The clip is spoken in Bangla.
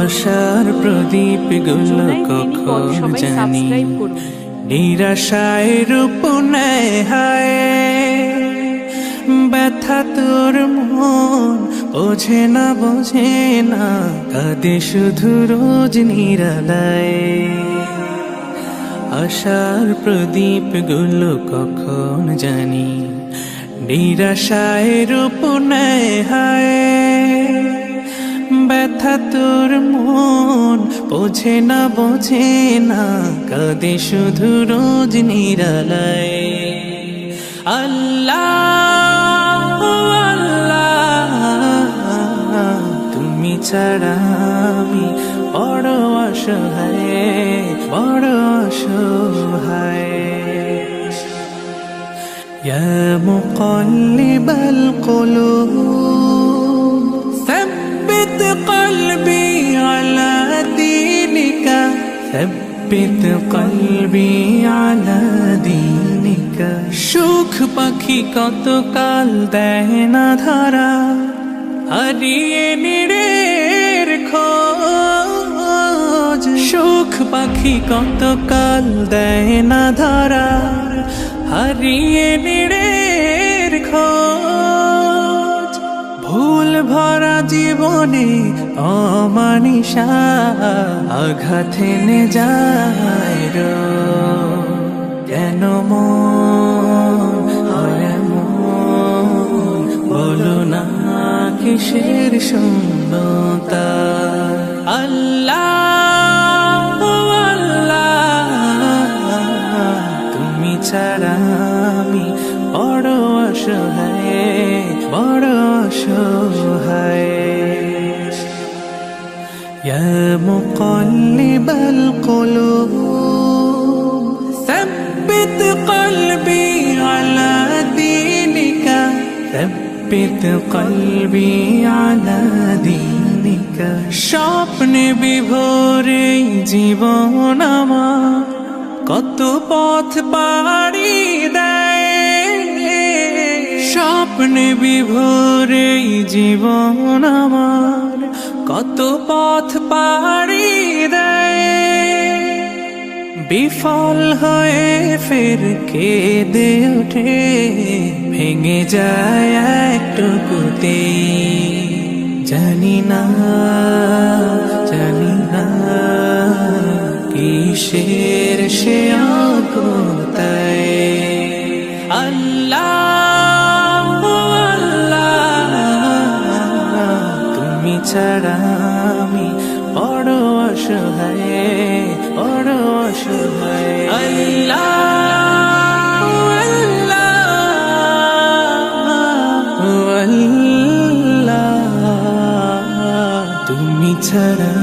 আশার প্রদীপ গুলো কখন জানি নিরাশায় রূপ নেয় হায়। ব্যথা তোর মন বোঝে না কাঁদে শুধু রোজ নিরালায়। আশার প্রদীপ গুলো কখন জানি নিরাশায় রূপ নেয় হায়। ব্যথা তোর মন বোঝে না কাঁদে শুধু রোজ নিরালায়। আল্লাহ আল্লাহ তুমি ছাড়া আমি বড় অসহায়। ইয়া মুকাল্লিবাল কুলুব ثبت قلبي على دينك ثبت قلبي على دينك। সুখ পাখি কত কাল দেয় না ধরা হারিয়ে নিরের খোঁজ। সুখ পাখি কত কাল দেয় না ধরা হারিয়ে নিরের খোঁজ। ভুল ভরা জীবনে অমানিসা আঘাত এনে যায় রোজ। কেন মন হয় এমন বলো না কিসের শূন্যতা। আল্লাহ আল্লাহ তুমি ছাড়া আমি বড় অসহায়। ইয়া মুকাল্লিবাল কুলুব ثبت قلبي على دينك ثبت قلبي على دينك। স্বপ্নে বিভোরে জীবন আমার কত পথ পাড়ি দেয়। স্বপ্নে বিভোরে জীবন আমার কত পথ পাড়ি দেয়। বিফল হয়ে ফের কেঁদে ওঠে ভেঙে যায় একটুকুতে। জানি না কিসের সে আকুলতায়। আল্লাহ আল্লাহ তুমি ছাড়া আমি বড় অসহায়। আল্লাহ আল্লাহ তুমি ছাড়া